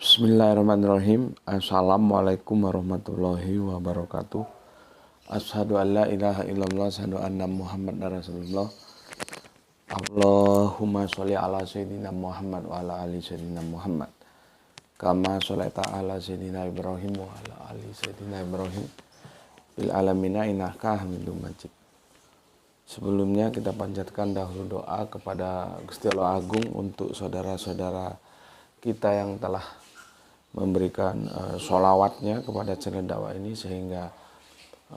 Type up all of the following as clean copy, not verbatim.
Bismillahirrahmanirrahim. Assalamualaikum warahmatullahi wabarakatuh. Asyhadu an la ilaha illallah, asyhadu anna Muhammadar Rasulullah. Allahumma sholli ala sayyidina Muhammad wa ala ali sayyidina Muhammad. Kama sholaita ala sayyidina Ibrahim wa ala ali sayyidina Ibrahim fil alamina innaka Hamidum Majid. Sebelumnya kita panjatkan dahulu doa kepada Gusti Allah Agung untuk saudara-saudara kita yang telah memberikan sholawatnya kepada channel dakwah ini, sehingga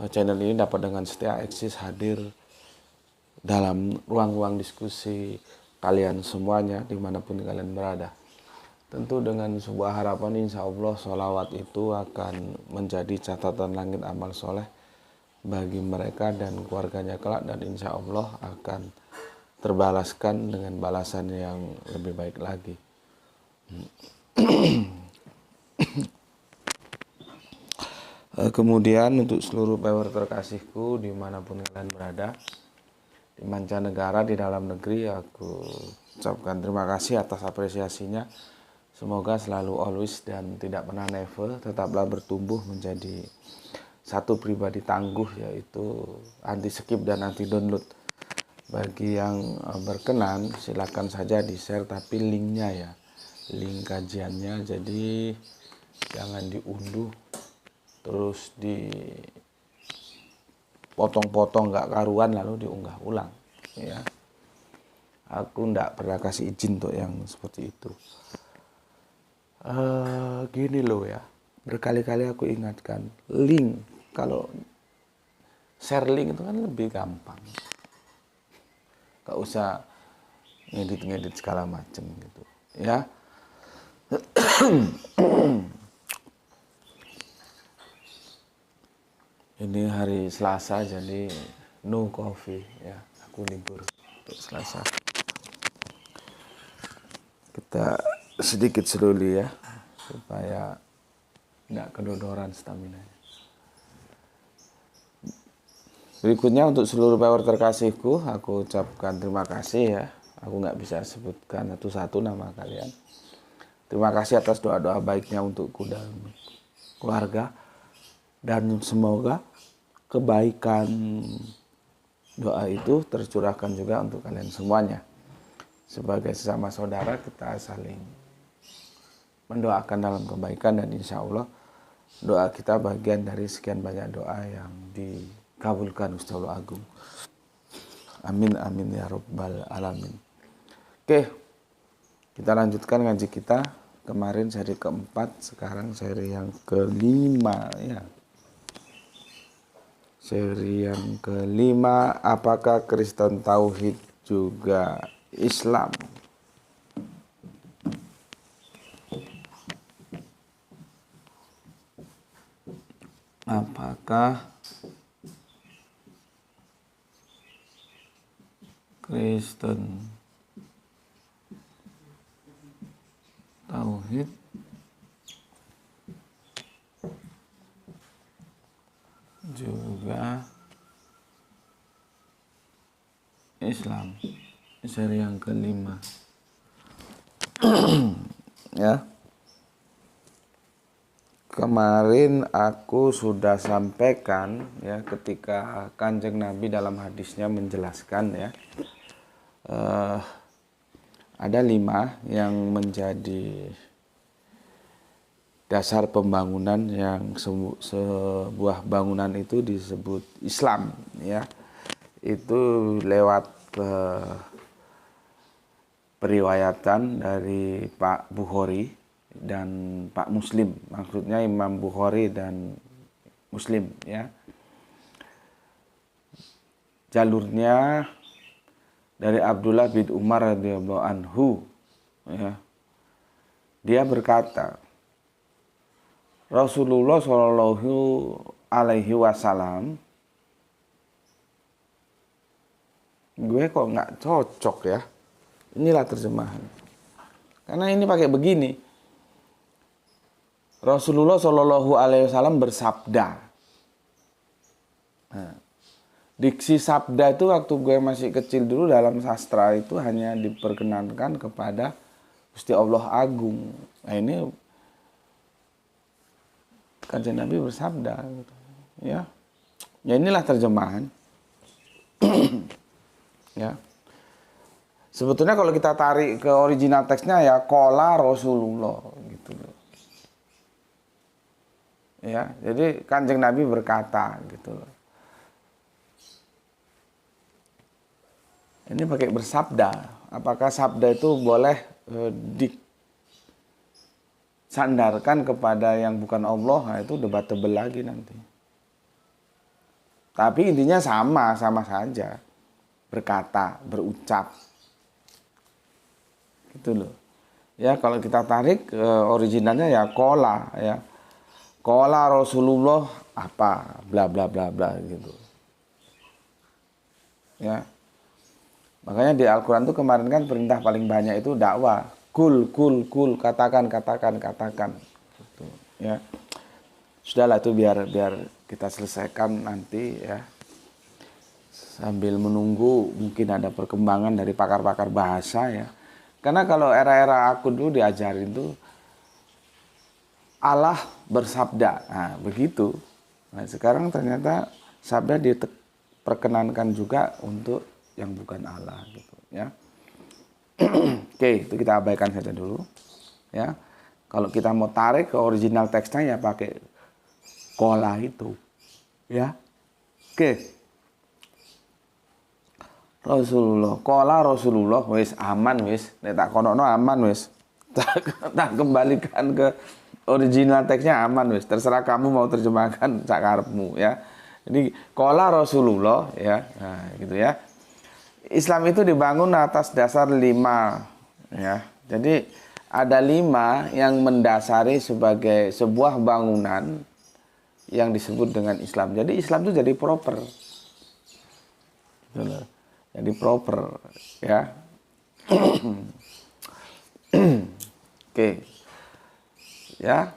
channel ini dapat dengan setia eksis hadir dalam ruang-ruang diskusi kalian semuanya dimanapun kalian berada. Tentu dengan sebuah harapan, insya Allah sholawat itu akan menjadi catatan langit amal soleh bagi mereka dan keluarganya kelak, dan insya Allah akan terbalaskan dengan balasan yang lebih baik lagi. Kemudian untuk seluruh viewer terkasihku dimanapun kalian berada, di mancanegara, di dalam negeri, aku ucapkan terima kasih atas apresiasinya. Semoga selalu always dan tidak pernah never, tetaplah bertumbuh menjadi satu pribadi tangguh, yaitu anti skip dan anti download. Bagi yang berkenan silakan saja di share, tapi linknya ya, link kajiannya, jadi jangan diunduh terus dipotong-potong gak karuan lalu diunggah ulang ya. Aku ndak pernah kasih izin untuk yang seperti itu. Gini loh ya, berkali-kali aku ingatkan, link, kalau share link itu kan lebih gampang, gak usah ngedit-ngedit segala macem gitu ya. Ini hari Selasa, jadi no coffee ya, aku libur untuk Selasa. Kita sedikit slowly ya, supaya tidak kedodoran stamina. Berikutnya untuk seluruh viewer terkasihku, aku ucapkan terima kasih ya. Aku nggak bisa sebutkan satu-satu nama kalian. Terima kasih atas doa-doa baiknya untukku dan keluarga, dan semoga kebaikan doa itu tercurahkan juga untuk kalian semuanya. Sebagai sesama saudara, kita saling mendoakan dalam kebaikan, dan insya Allah doa kita bagian dari sekian banyak doa yang dikabulkan Gusti Allah Agung. Amin amin ya rabbal alamin. Oke, kita lanjutkan ngaji kita. Kemarin seri keempat, sekarang seri yang kelima ya. Seri yang kelima, apakah Kristen Tauhid juga Islam? Apakah Kristen Tauhid juga Islam? Seri yang kelima ya. Kemarin aku sudah sampaikan ya, ketika Kanjeng Nabi dalam hadisnya menjelaskan ya, ada 5 yang menjadi dasar pembangunan, yang sebuah bangunan itu disebut Islam ya. Itu lewat periwayatan dari Pak Bukhari dan Pak Muslim, maksudnya Imam Bukhari dan Muslim ya. Jalurnya dari Abdullah bin Umar radhiyallahu anhu ya. Dia berkata, Rasulullah Shallallahu alaihi wasallam, gue kok nggak cocok ya, inilah terjemahan, karena ini pakai begini. Rasulullah Shallallahu alaihi wasallam bersabda. Nah, diksi sabda itu waktu gue masih kecil dulu dalam sastra itu hanya diperkenankan kepada Gusti Allah Agung. Nah, ini Kanjeng Nabi bersabda gitu. Ya. Ya inilah terjemahan. Ya. Sebetulnya kalau kita tarik ke original teksnya ya qala Rasulullah gitu loh. Ya, jadi Kanjeng Nabi berkata gitu loh. Ini pakai bersabda. Apakah sabda itu boleh disandarkan kepada yang bukan Allah? Nah, itu debatable lagi nanti. Tapi intinya sama saja. Berkata, berucap. Gitu loh. Ya, kalau kita tarik originalnya ya qala ya. Qala Rasulullah apa bla bla bla bla gitu. Ya. Makanya di Al-Qur'an tuh kemarin kan perintah paling banyak itu dakwah. Kul katakan gitu, ya. Sudahlah itu biar kita selesaikan nanti ya. Sambil menunggu mungkin ada perkembangan dari pakar-pakar bahasa ya. Karena kalau era-era aku dulu diajarin tuh Allah bersabda. Nah, begitu. Nah, sekarang ternyata sabda diperkenankan juga untuk yang bukan Allah gitu ya. Oke, itu kita abaikan saja dulu ya. Kalau kita mau tarik ke original teksnya ya pakai qala itu ya. Oke. Rasulullah, qala Rasulullah wis aman wis, nek tak konono aman wis. Tak kembalikan ke original teksnya aman wis. Terserah kamu mau terjemahkan sak karepmu ya. Jadi qala Rasulullah ya. Nah, gitu ya. Islam itu dibangun atas dasar 5 ya. Jadi ada 5 yang mendasari sebagai sebuah bangunan yang disebut dengan Islam. Jadi Islam itu jadi proper. Jadi proper ya. Oke. Ya.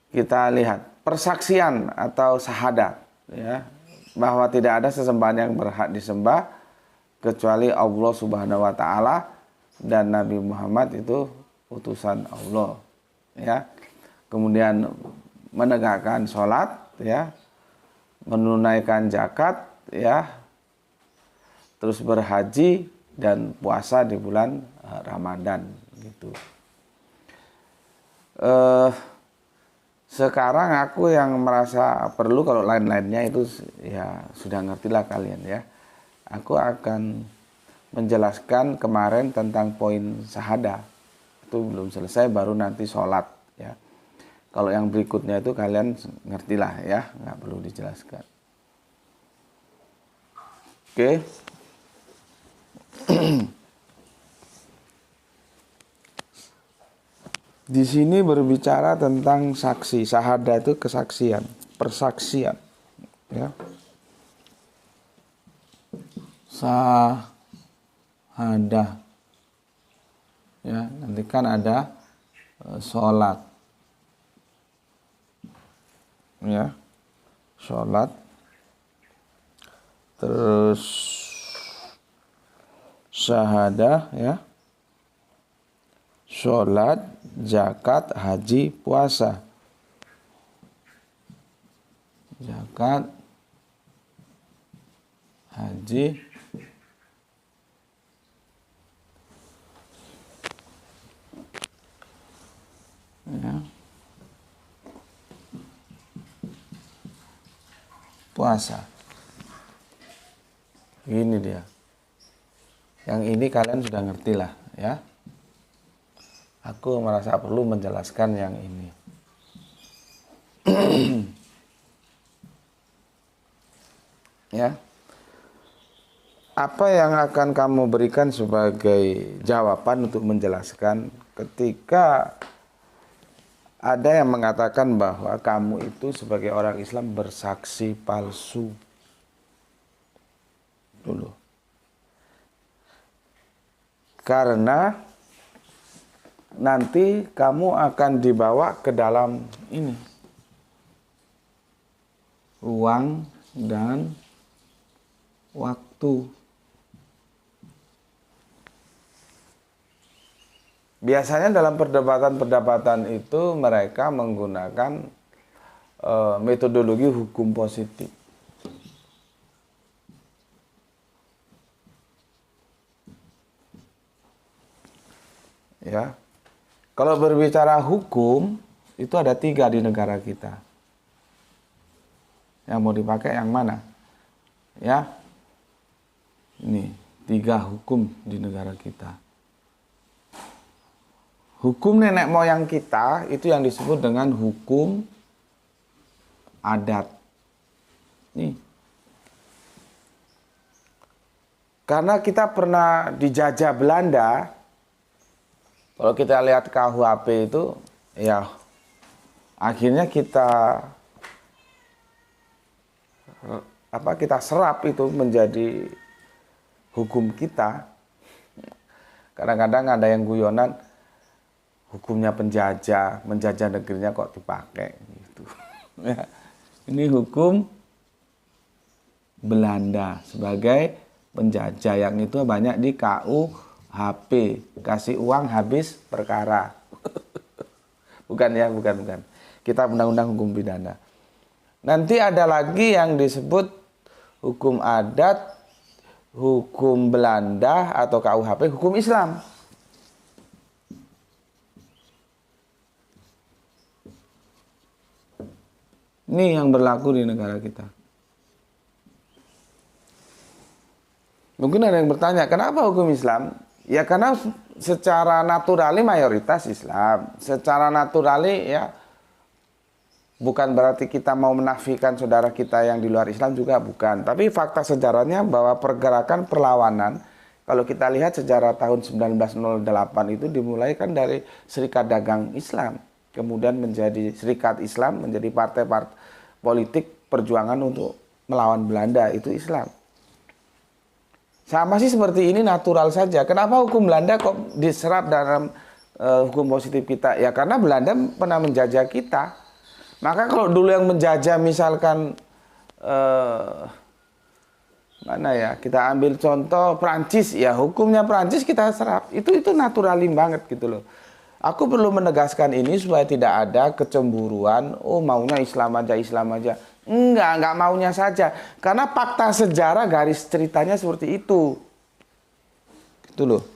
Kita lihat persaksian atau syahadat ya, bahwa tidak ada sesembahan yang berhak disembah kecuali Allah Subhanahu wa taala dan Nabi Muhammad itu utusan Allah ya. Kemudian menegakkan sholat ya, menunaikan zakat ya, terus berhaji dan puasa di bulan Ramadan gitu. Sekarang aku yang merasa perlu, kalau lain-lainnya itu ya sudah ngertilah kalian ya. Aku akan menjelaskan kemarin tentang poin syahadah. Itu belum selesai, baru nanti sholat ya. Kalau yang berikutnya itu kalian ngertilah ya, nggak perlu dijelaskan. Oke. Di sini berbicara tentang saksi. Syahadah itu kesaksian, persaksian ya. Syahadah ya, nanti kan ada sholat ya, sholat, terus syahadah ya, sholat, zakat, haji, puasa. Zakat, haji, ya, puasa. Ini dia. Yang ini kalian sudah ngerti lah ya. Aku merasa perlu menjelaskan yang ini. Ya. Apa yang akan kamu berikan sebagai jawaban untuk menjelaskan ketika ada yang mengatakan bahwa kamu itu sebagai orang Islam bersaksi palsu? Dulu. Karena nanti kamu akan dibawa ke dalam ini, ruang dan waktu. biasanya dalam perdebatan-perdebatan itu mereka menggunakan metodologi hukum positif. Ya, kalau berbicara hukum itu ada 3 di negara kita. Yang mau dipakai yang mana? Ya, ini 3 hukum di negara kita. Hukum nenek moyang kita itu yang disebut dengan hukum adat. Nih. Karena kita pernah dijajah Belanda, kalau kita lihat KUHP itu, ya akhirnya kita serap itu menjadi hukum kita. Kadang-kadang ada yang guyonan, hukumnya penjajah, menjajah negerinya kok dipakai gitu. Ya. Ini hukum Belanda sebagai penjajah, yang itu banyak di KUHP, kasih uang habis perkara. Bukan ya, bukan. Kita undang-undang hukum pidana. Nanti ada lagi yang disebut hukum adat, hukum Belanda atau KUHP, hukum Islam. Ini yang berlaku di negara kita. Mungkin ada yang bertanya, kenapa hukum Islam? Ya karena secara naturali mayoritas Islam. Secara naturali ya bukan berarti kita mau menafikan saudara kita yang di luar Islam, juga bukan. Tapi fakta sejarahnya bahwa pergerakan perlawanan, kalau kita lihat sejarah tahun 1908 itu dimulai kan dari Serikat Dagang Islam. Kemudian menjadi Serikat Islam, menjadi partai-partai politik perjuangan untuk melawan Belanda, itu Islam. Sama sih seperti ini, natural saja. Kenapa hukum Belanda kok diserap dalam hukum positif kita? Ya karena Belanda pernah menjajah kita. Maka kalau dulu yang menjajah misalkan mana ya, kita ambil contoh Prancis, ya hukumnya Prancis kita serap. Itu naturalim banget gitu loh. Aku perlu menegaskan ini supaya tidak ada kecemburuan, oh maunya Islam aja. Enggak maunya saja. Karena fakta sejarah garis ceritanya seperti itu. Gitu loh.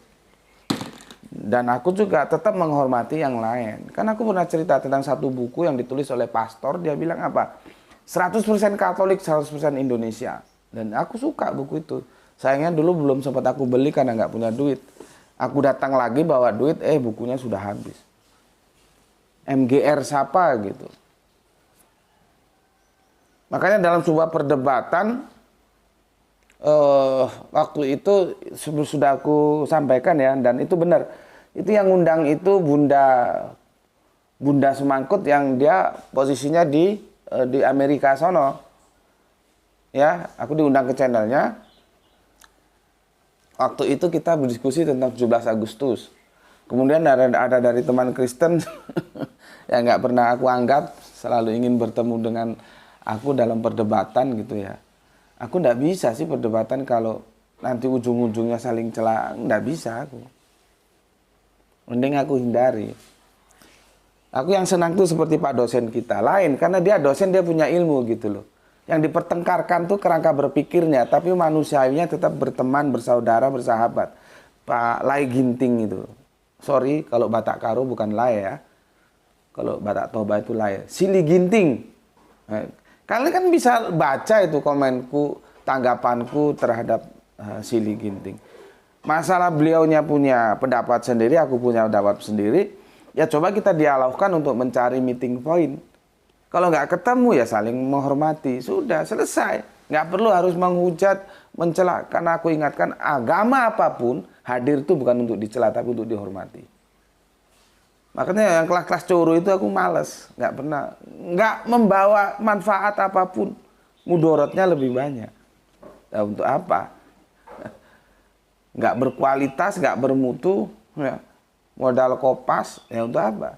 Dan aku juga tetap menghormati yang lain. Karena aku pernah cerita tentang satu buku yang ditulis oleh pastor, dia bilang apa? 100% Katolik, 100% Indonesia. Dan aku suka buku itu. Sayangnya dulu belum sempat aku beli karena nggak punya duit. Aku datang lagi bawa duit, bukunya sudah habis. MGR siapa gitu. Makanya dalam sebuah perdebatan, waktu itu sudah aku sampaikan ya, dan itu benar. Itu yang undang itu Bunda Semangkut yang dia posisinya di Amerika sono. Ya, aku diundang ke channelnya. Waktu itu kita berdiskusi tentang 17 Agustus. Kemudian ada dari teman Kristen yang nggak pernah aku anggap, selalu ingin bertemu dengan aku dalam perdebatan gitu ya. Aku nggak bisa sih perdebatan kalau nanti ujung-ujungnya saling celah, nggak bisa aku. Mending aku hindari. Aku yang senang tuh seperti Pak dosen kita, lain karena dia dosen, dia punya ilmu gitu loh. Yang dipertengkarkan tuh kerangka berpikirnya, tapi manusianya tetap berteman, bersaudara, bersahabat. Pak Lai Ginting itu. Sorry kalau Batak Karo bukan Lai ya. Kalau Batak Toba itu Lai. Sili Ginting. Kalian kan bisa baca itu komenku, tanggapanku terhadap Sili Ginting. Masalah beliaunya punya pendapat sendiri, aku punya pendapat sendiri. Ya coba kita dialogkan untuk mencari meeting point. Kalau nggak ketemu ya saling menghormati. Sudah, selesai. Nggak perlu harus menghujat, mencela. Karena aku ingatkan agama apapun, hadir itu bukan untuk dicela, tapi untuk dihormati. Makanya yang kelas-kelas coro itu aku males. Nggak pernah. Nggak membawa manfaat apapun. Mudorotnya lebih banyak. Nah, untuk apa? Nggak berkualitas, nggak bermutu. Ya. Modal kopas, ya untuk apa?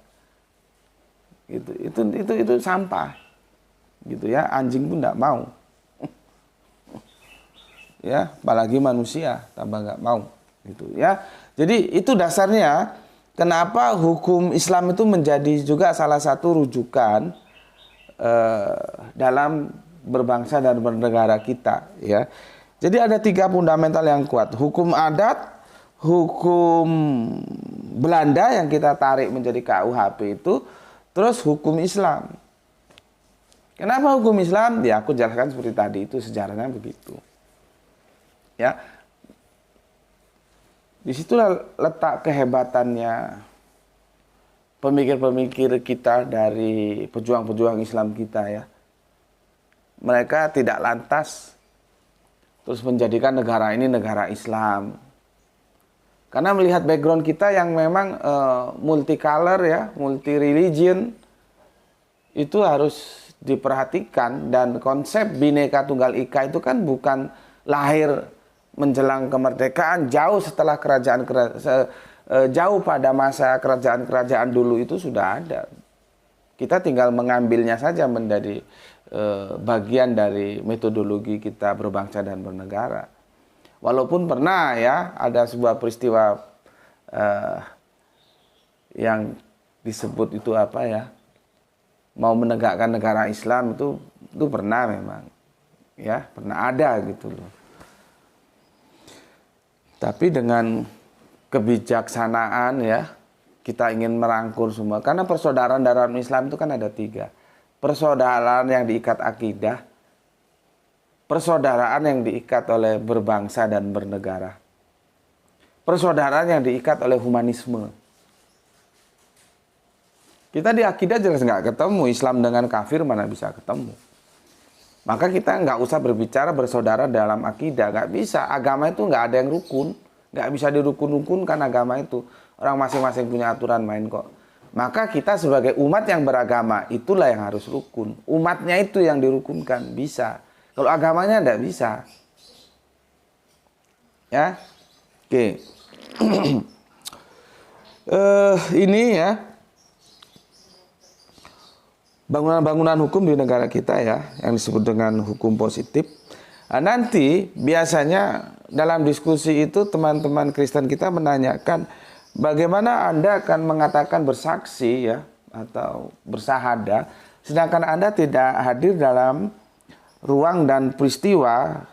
Itu sampah gitu ya, anjing pun enggak mau. Ya, apalagi manusia tambah enggak mau gitu ya. Jadi itu dasarnya kenapa hukum Islam itu menjadi juga salah satu rujukan dalam berbangsa dan bernegara kita, ya. Jadi ada 3 fundamental yang kuat. Hukum adat, hukum Belanda yang kita tarik menjadi KUHP itu, terus hukum Islam. Kenapa hukum Islam? Ya aku jelaskan seperti tadi, itu sejarahnya begitu. Ya. Disitulah letak kehebatannya pemikir-pemikir kita dari pejuang-pejuang Islam kita, ya. Mereka tidak lantas terus menjadikan negara ini negara Islam. Karena melihat background kita yang memang multicolor, ya, multi religion, itu harus diperhatikan. Dan konsep Bhinneka Tunggal Ika itu kan bukan lahir menjelang kemerdekaan, jauh setelah jauh pada masa kerajaan-kerajaan dulu itu sudah ada. Kita tinggal mengambilnya saja menjadi bagian dari metodologi kita berbangsa dan bernegara. Walaupun pernah, ya, ada sebuah peristiwa yang disebut itu apa, ya, mau menegakkan negara Islam itu pernah memang, ya, pernah ada gitu loh. Tapi dengan kebijaksanaan, ya, kita ingin merangkul semua. Karena persaudaraan dalam Islam itu kan ada 3. Persaudaraan yang diikat akidah, persaudaraan yang diikat oleh berbangsa dan bernegara, persaudaraan yang diikat oleh humanisme. Kita di akidah jelas nggak ketemu, Islam dengan kafir mana bisa ketemu. Maka kita nggak usah berbicara bersaudara dalam akidah, nggak bisa. Agama itu nggak ada yang rukun, nggak bisa dirukun-rukunkan agama itu. Orang masing-masing punya aturan main kok. Maka kita sebagai umat yang beragama, itulah yang harus rukun. Umatnya itu yang dirukunkan, bisa. Kalau agamanya tidak bisa. Ya, oke. Ini, ya, bangunan-bangunan hukum di negara kita, ya, yang disebut dengan hukum positif. Nah, nanti biasanya dalam diskusi itu teman-teman Kristen kita menanyakan, bagaimana Anda akan mengatakan bersaksi, ya, atau bersahadah, sedangkan Anda tidak hadir dalam ruang dan peristiwa,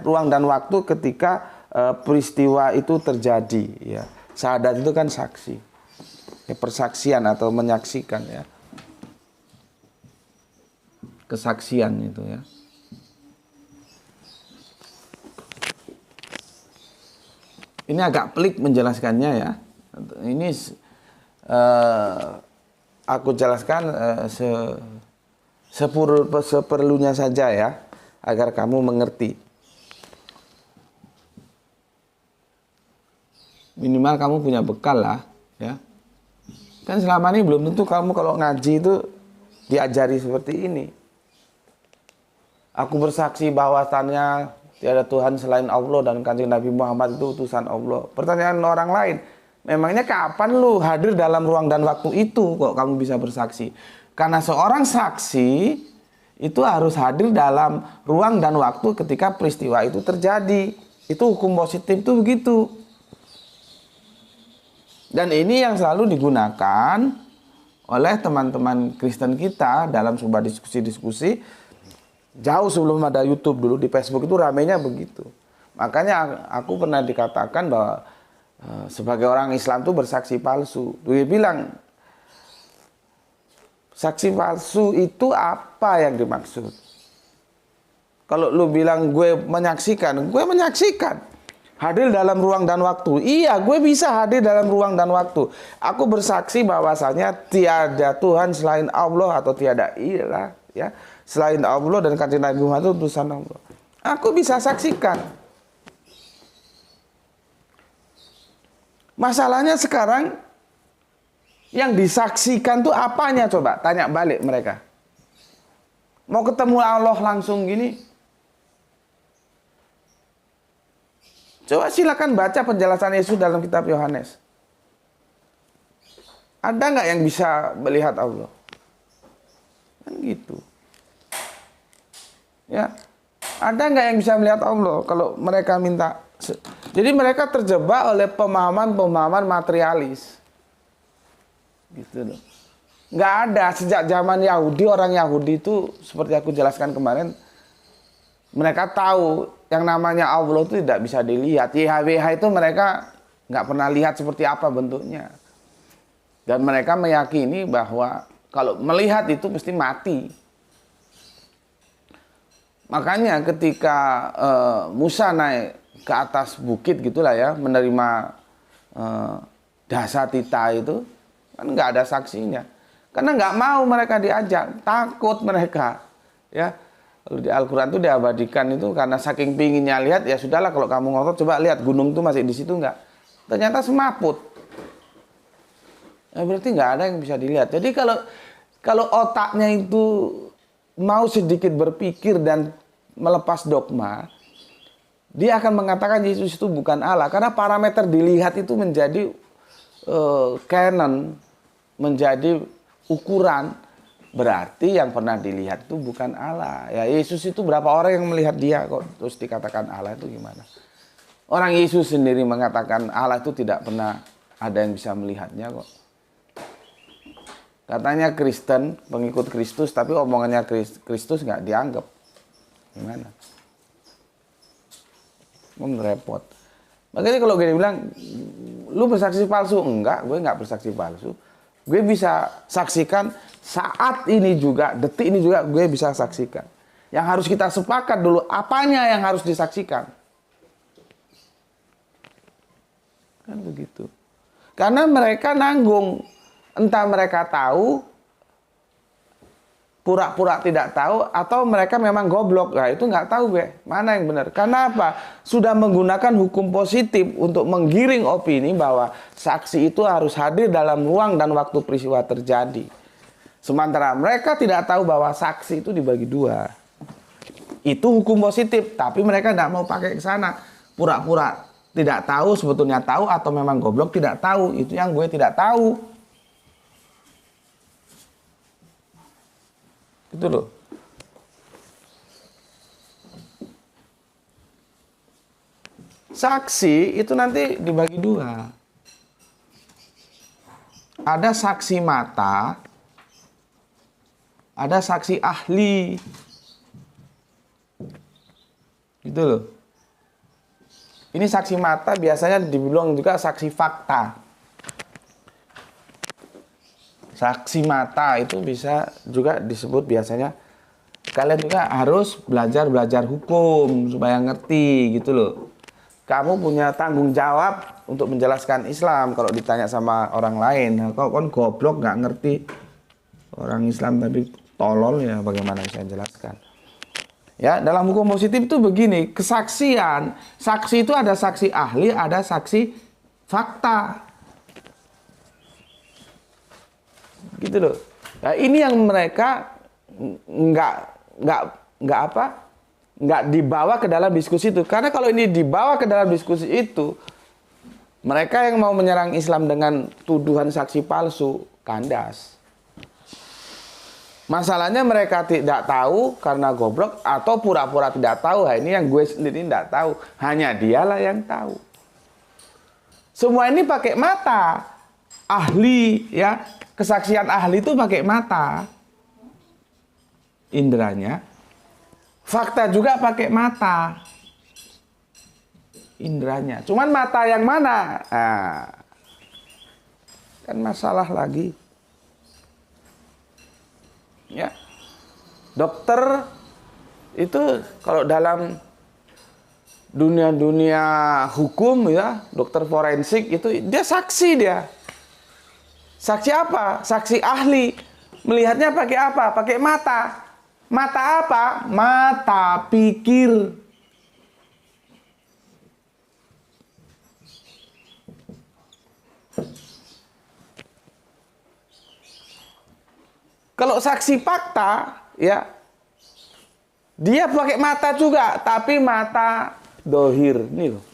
ruang dan waktu ketika peristiwa itu terjadi, ya. Syahadat itu kan saksi, ya, persaksian atau menyaksikan, ya, kesaksian itu, ya. Ini agak pelik menjelaskannya, ya. Ini aku jelaskan seperlunya saja, ya, agar kamu mengerti. Minimal kamu punya bekal lah, ya. Kan selama ini belum tentu kamu kalau ngaji itu diajari seperti ini. Aku bersaksi bahwasannya tiada Tuhan selain Allah dan Kanjeng Nabi Muhammad itu utusan Allah. Pertanyaan orang lain, memangnya kapan lu hadir dalam ruang dan waktu itu kok kamu bisa bersaksi? Karena seorang saksi itu harus hadir dalam ruang dan waktu ketika peristiwa itu terjadi. Itu hukum positif itu begitu. Dan ini yang selalu digunakan oleh teman-teman Kristen kita dalam sebuah diskusi-diskusi. Jauh sebelum ada YouTube, dulu di Facebook itu ramainya begitu. Makanya aku pernah dikatakan bahwa sebagai orang Islam itu bersaksi palsu. Dia bilang, saksi palsu itu apa yang dimaksud? Kalau lu bilang gue menyaksikan. Hadir dalam ruang dan waktu. Iya, gue bisa hadir dalam ruang dan waktu. Aku bersaksi bahwasanya tiada Tuhan selain Allah atau tiada ilah, ya, selain Allah dan Kanjeng Nabi Muhammad itu utusan Allah. Aku bisa saksikan. Masalahnya sekarang yang disaksikan tuh apanya, coba tanya balik mereka. Mau ketemu Allah langsung gini? Coba silakan baca penjelasan Yesus dalam kitab Yohanes. Ada nggak yang bisa melihat Allah? Kan gitu. Ya, ada nggak yang bisa melihat Allah kalau mereka minta? Jadi mereka terjebak oleh pemahaman-pemahaman materialis. Gitu loh. Nggak ada sejak zaman Yahudi, orang Yahudi itu seperti aku jelaskan kemarin, mereka tahu yang namanya Allah itu tidak bisa dilihat. YHWH itu mereka nggak pernah lihat seperti apa bentuknya. Dan mereka meyakini bahwa kalau melihat itu mesti mati. Makanya ketika Musa naik ke atas bukit gitulah ya, menerima Dasatita itu, kan nggak ada saksinya. Karena nggak mau mereka diajak, takut mereka. Ya, kalau di Al-Quran itu diabadikan itu karena saking pinginnya lihat, ya sudahlah kalau kamu ngotot coba lihat gunung itu masih di situ nggak. Ternyata semaput. Ya, berarti nggak ada yang bisa dilihat. Jadi kalau otaknya itu mau sedikit berpikir dan melepas dogma, dia akan mengatakan Yesus itu bukan Allah. Karena parameter dilihat itu menjadi canon, menjadi ukuran, berarti yang pernah dilihat itu bukan Allah. Ya Yesus itu berapa orang yang melihat dia kok terus dikatakan Allah itu gimana? Orang Yesus sendiri mengatakan Allah itu tidak pernah ada yang bisa melihatnya kok. Katanya Kristen, pengikut Kristus, tapi omongannya Kristus nggak dianggap. Gimana? Repot. Makanya kalau gini bilang, lu bersaksi palsu? Enggak, gue nggak bersaksi palsu. Gue bisa saksikan saat ini juga, detik ini juga gue bisa saksikan. Yang harus kita sepakat dulu, apanya yang harus disaksikan. Kan begitu. Karena mereka nanggung. Entah mereka tahu, pura-pura tidak tahu, atau mereka memang goblok. Nah, itu nggak tahu gue, mana yang benar. Karena apa? Sudah menggunakan hukum positif untuk menggiring opini bahwa saksi itu harus hadir dalam ruang dan waktu peristiwa terjadi. Sementara mereka tidak tahu bahwa saksi itu dibagi dua. Itu hukum positif, tapi mereka nggak mau pakai ke sana. Pura-pura tidak tahu, sebetulnya tahu, atau memang goblok tidak tahu. Itu yang gue tidak tahu. Itu loh. Saksi itu nanti dibagi dua. Ada saksi mata, ada saksi ahli. Gitu loh. Ini saksi mata biasanya dibilang juga saksi fakta. Saksi mata itu bisa juga disebut biasanya, kalian juga harus belajar hukum supaya ngerti gitu loh. Kamu punya tanggung jawab untuk menjelaskan Islam. Kalau ditanya sama orang lain, kau kan goblok nggak ngerti orang Islam tapi tolol, ya bagaimana saya jelaskan. Ya, dalam hukum positif itu begini, kesaksian, saksi itu ada saksi ahli, ada saksi fakta. Gitu loh. Nah, ini yang mereka nggak dibawa ke dalam diskusi itu. Karena kalau ini dibawa ke dalam diskusi itu, mereka yang mau menyerang Islam dengan tuduhan saksi palsu kandas. Masalahnya mereka tidak tahu karena goblok atau pura-pura tidak tahu. Nah, ini yang gue sendiri tidak tahu. Hanya dialah yang tahu. Semua ini pakai mata. Ahli, ya. Kesaksian ahli itu pakai mata. Indranya. Fakta juga pakai mata. Indranya. Cuman mata yang mana? Nah, kan masalah lagi. Ya. Dokter itu kalau dalam dunia hukum ya, dokter forensik itu dia saksi dia. Saksi apa? Saksi ahli. Melihatnya pakai apa? Pakai mata. Mata apa? Mata pikir. Kalau saksi fakta, ya, dia pakai mata juga, tapi mata dohir. Nih loh.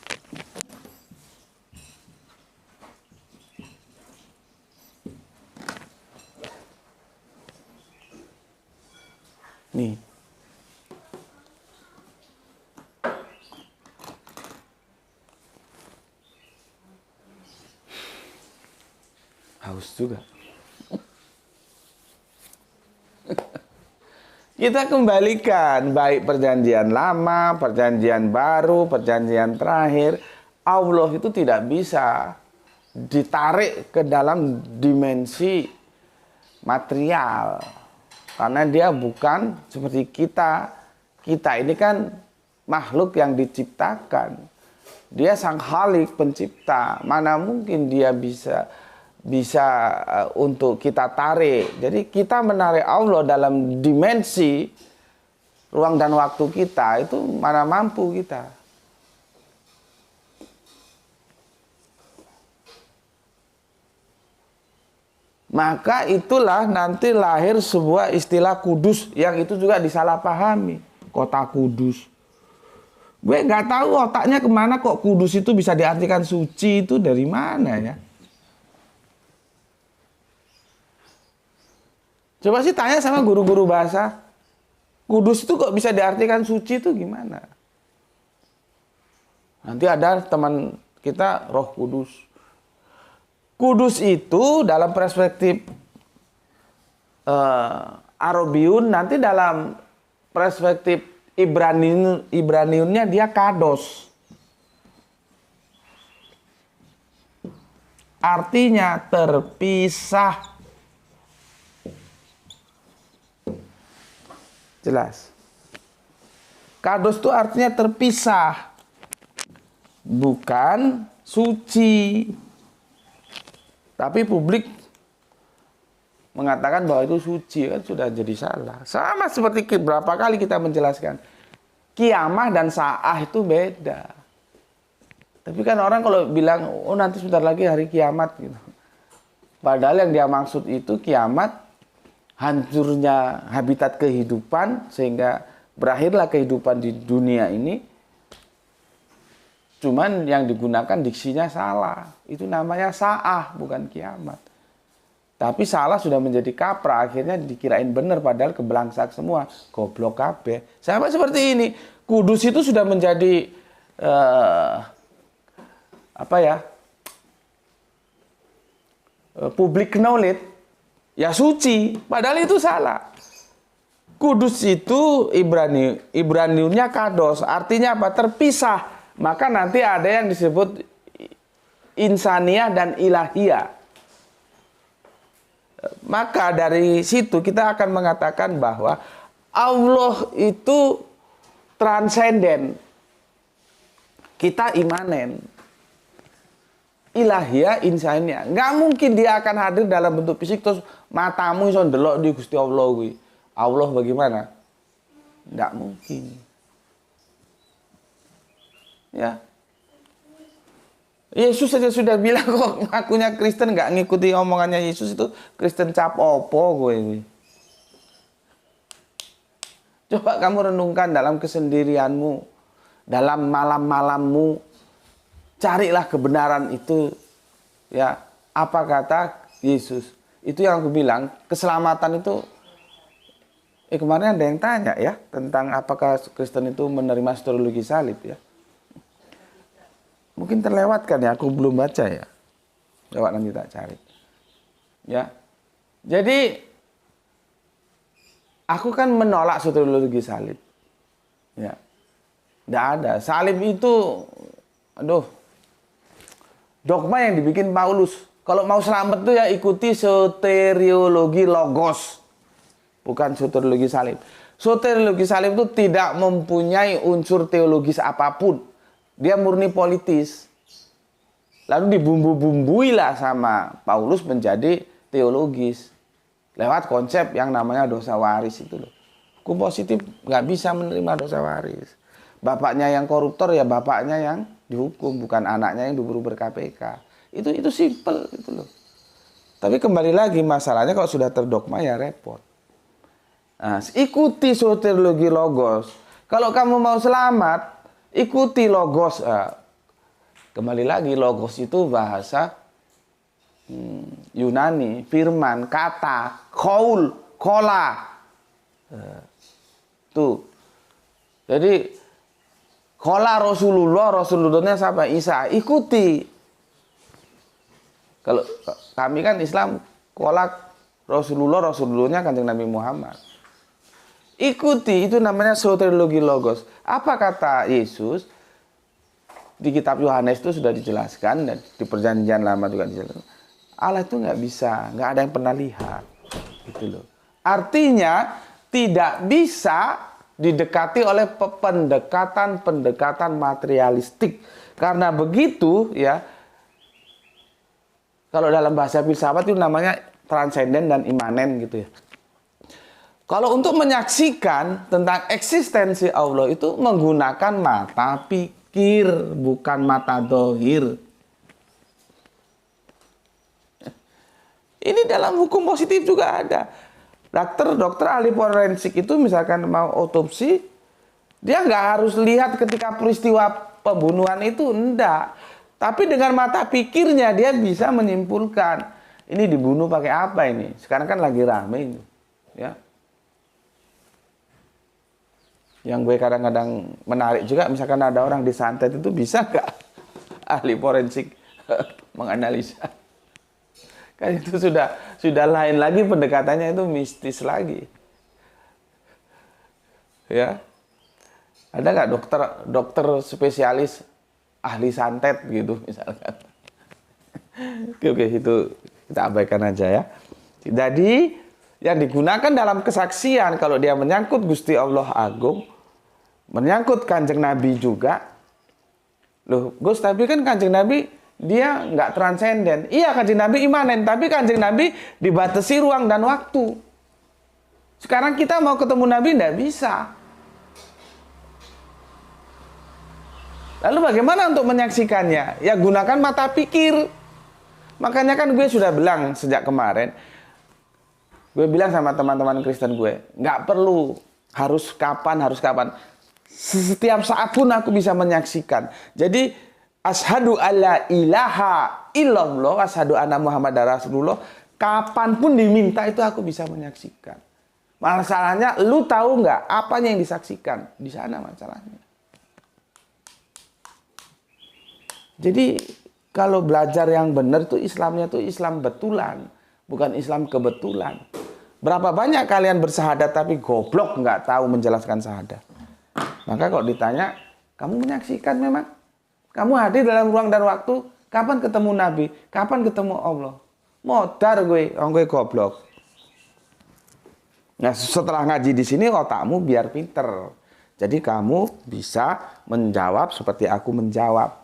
Nih. Haus juga. Kita kembalikan baik perjanjian lama, perjanjian baru, perjanjian terakhir. Allah itu tidak bisa ditarik ke dalam dimensi material. Karena dia bukan seperti kita. Kita ini kan makhluk yang diciptakan. Dia sang Khalik pencipta. Mana mungkin dia bisa untuk kita tarik. Jadi kita menarik Allah dalam dimensi ruang dan waktu kita, itu mana mampu kita. Maka itulah nanti lahir sebuah istilah kudus yang itu juga disalahpahami. Kota kudus. Gue nggak tahu otaknya kemana kok kudus itu bisa diartikan suci, itu dari mana ya. Coba sih tanya sama guru-guru bahasa. Kudus itu kok bisa diartikan suci itu gimana? Nanti ada teman kita Roh Kudus. Kudus itu dalam perspektif Arabiun, nanti dalam perspektif Ibraniunnya dia kados. Artinya terpisah. Jelas. Kados itu artinya terpisah. Bukan suci. Tapi publik mengatakan bahwa itu suci, kan sudah jadi salah. Sama seperti berapa kali kita menjelaskan. Kiamah dan sa'ah itu beda. Tapi kan orang kalau bilang, oh nanti sebentar lagi hari kiamat gitu. Padahal yang dia maksud itu kiamat, hancurnya habitat kehidupan sehingga berakhirlah kehidupan di dunia ini. Cuman yang digunakan diksinya salah. Itu namanya sa'ah, bukan kiamat. Tapi salah sudah menjadi kaprah, akhirnya dikirain benar padahal kebelangsak semua. Goblok kabeh. Sama seperti ini. Kudus itu sudah menjadi public knowledge. Ya suci, padahal itu salah. Kudus itu Ibraniunnya kados, artinya apa? Terpisah. Maka nanti ada yang disebut insaniyah dan ilahiyah. Maka dari situ kita akan mengatakan bahwa Allah itu transenden. Kita imanen. Ilahiyah, insaniyah. Nggak mungkin dia akan hadir dalam bentuk fisik terus matamu iso ndelok di Gusti Allah kuwi. Allah bagaimana? Nggak mungkin. Ya. Yesus saja sudah bilang kok ngakunya Kristen nggak ngikuti omongannya Yesus itu Kristen cap opo gue ini. Coba kamu renungkan dalam kesendirianmu, dalam malam-malammu. Carilah kebenaran itu, ya. Apa kata Yesus? Itu yang aku bilang, keselamatan itu. Kemarin ada yang tanya ya tentang apakah Kristen itu menerima soteriologi salib ya. Mungkin terlewatkan ya, aku belum baca ya. Coba nanti tak cari. Ya, jadi aku kan menolak soteriologi salib. Ya, tidak ada. Salib itu, dogma yang dibikin Paulus. Kalau mau selamat tuh ya ikuti soteriologi logos. Bukan soteriologi salib. Soteriologi salib itu tidak mempunyai unsur teologis apapun. Dia murni politis. Lalu dibumbu-bumbuilah sama Paulus menjadi teologis. Lewat konsep yang namanya dosa waris itu loh. Hukum positif nggak bisa menerima dosa waris. Bapaknya yang koruptor ya bapaknya yang dihukum, bukan anaknya yang diburu ber-KPK. Itu simple itu loh. Tapi kembali lagi masalahnya kalau sudah terdogma ya repot. Nah, ikuti soteriologi logos. Kalau kamu mau selamat, ikuti logos. Kembali lagi logos itu bahasa Yunani, firman, kata, qaul, kola. Tuh. Jadi kola Rasulullahnya siapa? Isa. Ikuti. Kalau kami kan Islam, kola Rasulullahnya Kanjeng Nabi Muhammad. Ikuti, itu namanya soteriologi logos. Apa kata Yesus? Di kitab Yohanes itu sudah dijelaskan, dan di perjanjian lama juga dijelaskan. Allah itu nggak bisa, nggak ada yang pernah lihat. Gitu loh. Artinya, tidak bisa didekati oleh pendekatan materialistik. Karena begitu, ya, kalau dalam bahasa filsafat itu namanya transenden dan imanen gitu ya. Kalau untuk menyaksikan tentang eksistensi Allah itu menggunakan mata pikir, bukan mata dohir. Ini dalam hukum positif juga ada. Dokter ahli forensik itu misalkan mau otopsi, dia nggak harus lihat ketika peristiwa pembunuhan itu, enggak. Tapi dengan mata pikirnya dia bisa menyimpulkan, ini dibunuh pakai apa ini? Sekarang kan lagi rame ini, ya. Yang gue kadang-kadang menarik juga, misalkan ada orang disantet itu, bisa nggak ahli forensik menganalisa? Kan itu sudah lain lagi pendekatannya, itu mistis lagi. Ya. Ada nggak dokter spesialis ahli santet gitu misalkan? Oke, itu kita abaikan aja ya. Jadi yang digunakan dalam kesaksian kalau dia menyangkut Gusti Allah Agung, menyangkut Kanjeng Nabi juga. Loh, Gus, tapi kan Kanjeng Nabi dia nggak transenden. Iya, Kanjeng Nabi imanen, tapi Kanjeng Nabi dibatasi ruang dan waktu. Sekarang kita mau ketemu Nabi nggak bisa. Lalu bagaimana untuk menyaksikannya? Ya gunakan mata pikir. Makanya kan gue sudah bilang sejak kemarin, gue bilang sama teman-teman Kristen gue, nggak perlu harus kapan. Setiap saat pun aku bisa menyaksikan. Jadi asyhadu alla ilaha illallah, asyhadu anna Muhammad Rasulullah, kapanpun diminta itu aku bisa menyaksikan. Masalahnya, lu tahu nggak apanya yang disaksikan? Di sana masalahnya. Jadi kalau belajar yang benar tuh Islamnya tuh Islam betulan, bukan Islam kebetulan. Berapa banyak kalian bersahadat tapi goblok nggak tahu menjelaskan syahadat. Maka kalau ditanya, kamu menyaksikan memang? Kamu hadir dalam ruang dan waktu? Kapan ketemu Nabi? Kapan ketemu Allah? Modar gue, orang gue goblok. Nah, setelah ngaji di sini otakmu biar pinter. Jadi kamu bisa menjawab seperti aku menjawab.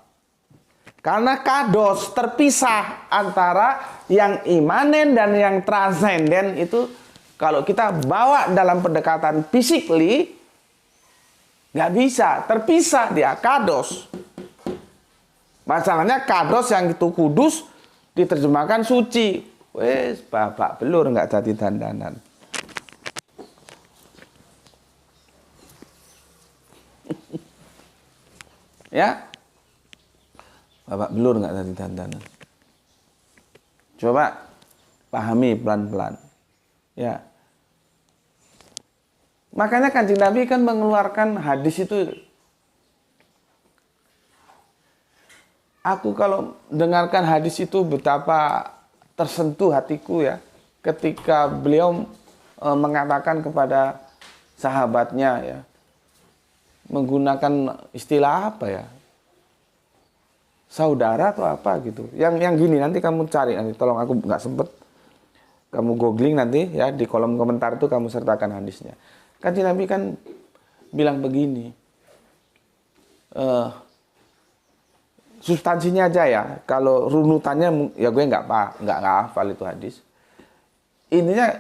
Karena kados terpisah antara yang imanen dan yang transenden itu, kalau kita bawa dalam pendekatan physically, nggak bisa, terpisah dia, kados. Masalahnya kados yang itu kudus diterjemahkan suci. Wes babak belur nggak jadi dandanan. Ya, babak belur nggak jadi dandanan. Coba pahami pelan-pelan. Ya. Makanya Kanjeng Nabi kan mengeluarkan hadis itu. Aku kalau dengarkan hadis itu betapa tersentuh hatiku ya. Ketika beliau mengatakan kepada sahabatnya ya. Menggunakan istilah apa ya? Saudara atau apa gitu. Yang gini nanti kamu cari, nanti tolong, aku nggak sempet. Kamu googling nanti ya, di kolom komentar itu kamu sertakan hadisnya. Kanjeng Nabi kan bilang begini. Substansinya aja ya. Kalau runutannya ya gue nggak hafal itu hadis. Intinya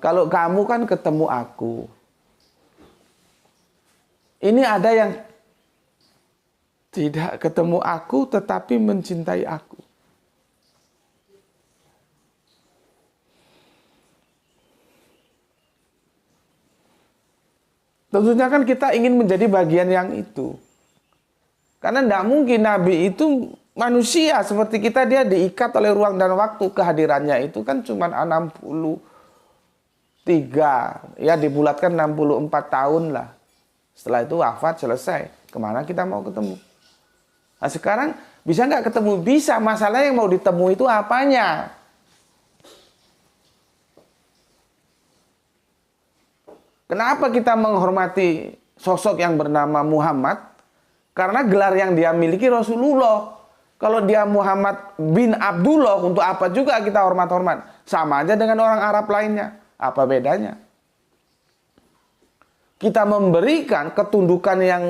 kalau kamu kan ketemu aku. Ini ada yang tidak ketemu aku tetapi mencintai aku. Tentunya kan kita ingin menjadi bagian yang itu. Karena tidak mungkin Nabi itu manusia seperti kita, dia diikat oleh ruang dan waktu. Kehadirannya itu kan cuma 63, ya dibulatkan 64 tahun lah. Setelah itu wafat, selesai. Kemana kita mau ketemu? Nah sekarang bisa nggak ketemu? Bisa. Masalahnya yang mau ditemui itu apanya? Kenapa kita menghormati sosok yang bernama Muhammad? Karena gelar yang dia miliki Rasulullah. Kalau dia Muhammad bin Abdullah, untuk apa juga kita hormat-hormat? Sama aja dengan orang Arab lainnya. Apa bedanya? Kita memberikan ketundukan yang